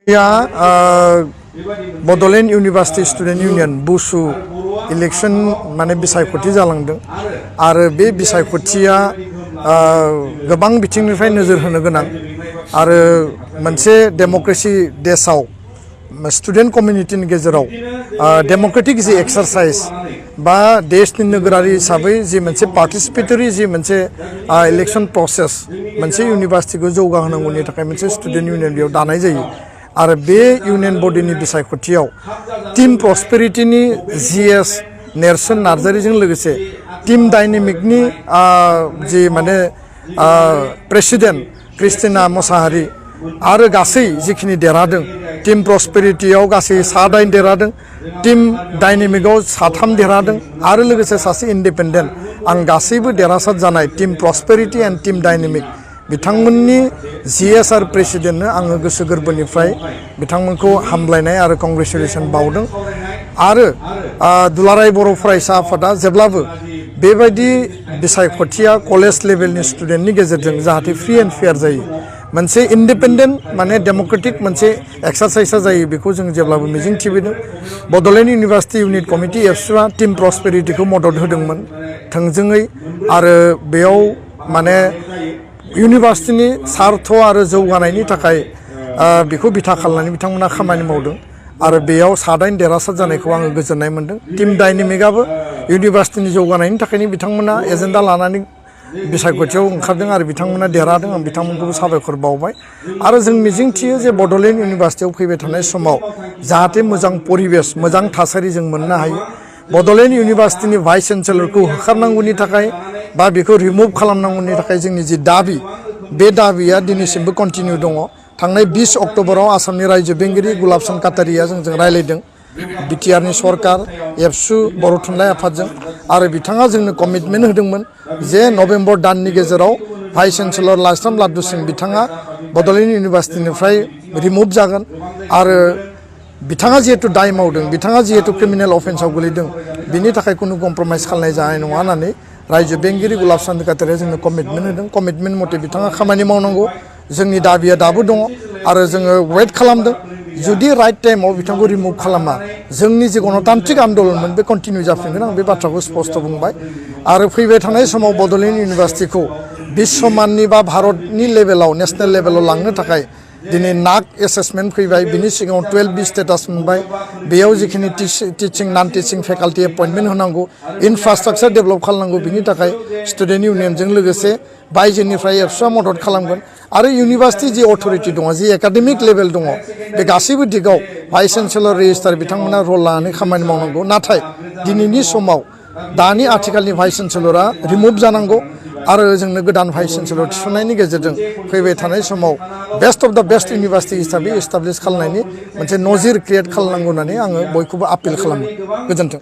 या Bodoland university student union BUSU election माने बिसायख'थि जालांदों आरो बे बिसायख'थिया गोबां बिथिंनिफ्राय नोजोर होनो गोनां आरो मोनसे डेम'क्रेसि देशआव स्टुडेन्ट कमिउनिटिनि गेजेराव डेम'क्रेटिक जि एक्सारसाइज बा देशनि नोगोरारि हिसाबै जि मोनसे पार्टिसिपेटरि जि मोनसे इलेक्शन प्रसेस मोनसे इउनिभार्सिटिखौ जौगाहोनांगौनि थाखाय मोनसे स्टुडेन्ट इउनियन बेयाव दानाय जायो आरो बे इउनियन बडिनि बिसायख'थियाव टीम प्रस्पेरिटिनि जीएस नेरसोन नार्जारिजों लोगोसे टीम डायनेमिकनि जि माने प्रेसिडेन्ट क्रिस्टिना मोसाहारि आरो गासै जिखिनि देरहादों टीम प्रस्पेरिटियाव गासै 7 देरहादों टीम डायनेमिकआव 3 देरहादों आरो लोगोसे सासे इन्डिपेन्डेन्ट आं गासैबो देरहासार जानाय टीम प्रस्पेरिटि एन्ड टीम डायनेमिक बिथांमोननि जीएस आरो प्रेसिडेन्टनो आङो गोसो गोरबोनिफ्राय बिथांमोनखौ हामलायनाय आरो कंग्रेचुलेसन बावदों आरो दुलाराय बर' फरायसा आफादा जेब्लाबो बेबायदि बिसायख'थिया कलेज लेभेलनि स्टुडेन्टनि गेजेरजों जाहाथे फ्रि एन्ड फेयार जायो मोनसे इन्डिपेन्डेन्ट माने डेम'क्रेटिक मोनसे एक्सारसाइजआ जायो बेखौ जों जेब्लाबो मिजिं थिबोदों बड'लेण्ड इउनिभार्सिटि इउनिट कमिटि एबसुआ टीम प्रस्पेरिटिखौ मदद होदोंमोन थोंजोङै आरो बेयाव माने इउनिभार्सिटिनि सार्थ आरो जौगानायनि थाखाय बेखौ बिथा खालामनानै बिथांमोना खामानि मावदों आरो बेयाव 7 देरहासार जानायखौ आङो गोजोननाय मोन्दों टीम डायनेमिकआबो इउनिभार्सिटिनि जौगानायनि थाखायनो बिथांमोना एजेन्डा लानानै बिसायख'थियाव ओंखारदों आरो बिथांमोना देरहादों आं बिथांमोनखौबो साबायखर बावबाय आरो जों मिजिंथियो जे बड'लेण्ड इउनिभार्सिटियाव फैबाय थानाय समाव जाहाथे मोजां परिबेस मोजां थासारि जों मोननो हायो बड'लेण्ड इउनिभार्सिटिनि भाइस चेन्सेलरखौ होखारनांगौनि थाखाय बा बेखौ रिमुभ खालामनांगौनि थाखाय जोंनि जि दाबि बे दाबिया दिनैसिमबो कन्टिनिउ दङ थांनाय 20 अक्ट'बराव आसामनि रायजो बेंगिरि गुलाब चन्द काटारिया जोंजों रायलायदों बिटिआरनि सरकार एबसु बर' थुनलाइ आफादजों आरो बिथाङा जोंनो कमिटमेन्ट होदोंमोन जे नभेम्बर दाननि गेजेराव भाइस चेन्सेलर लाइस्राम लादु सिं बिथाङा बड'लेण्ड इउनिभार्सिटिनिफ्राय रिमुभ जागोन आरो बिथाङा जिहेतु दाय मावदों बिथाङा जिहेतु क्रिमिनेल अफेन्सआव गोलैदों बिनि थाखाय खुनु कमप्रमाइज खालामनाय जानाय नङा होननानै रायजो बेंगिरि गुलाब चन्द काटारिया जोंनो कमिटमेन्ट होदों कमिटमेन्ट मथे बिथाङा खामानि मावनांगौ जोंनि दाबिया दाबो दङ आरो जोङो वेट खालामदों जुदि राइट टाइमाव बिथांखौ रिमुभ खालामा जोंनि जे गणतान्त्रिक आन्दलनमोन बे कन्टिनिउ जाफिनगोन आं बे बाथ्राखौ स्पष्ट बुंबाय आरो फैबाय थानाय समाव बड'लेण्ड इउनिभार्सिटिखौ बिश्वमाननि बा भारतनि लेभेलाव नेसनेल लेभेलाव लांनो थाखाय दिनै नाक एसेसमेन्ट फैबाय बिनि सिगाङाव 12B स्टेटास मोनबाय बेयाव जिखिनि टिचिं नन टिचिं फेकाल्टि एपइन्टमेन्ट होनांगौ इनफ्रास्ट्राक्चार डेभेलप खालामनांगौ बिनि थाखाय स्टुडेन्ट इउनियनजों लोगोसे बायजोनिफ्राय एबसुआ मदद खालामगोन आरो इउनिभार्सिटि जि अथरिटि दङ जि एकाडेमिक लेभेल दङ बे गासैबो दिगाव भाइस चेन्सेलर रेजिस्ट्रार बिथांमोना रल लानानै खामानि मावनांगौ नाथाय दिनैनि समाव दानि आथिखालनि भाइस चेन्सेलरा रिमुभ जानांगौ आरो जोंनो गोदान भाइस चेन्सेलर थिसननायनि गेजेरजों फैबाय थानाय समाव बेस्ट अफ द बेस्ट इउनिभार्सिटि हिसाबै एस्टाब्लिश खालामनायनि मोनसे नजिर क्रिएट खालामनांगौ होननानै आङो बयखौबो आपिल खालामो गोजोन्थों।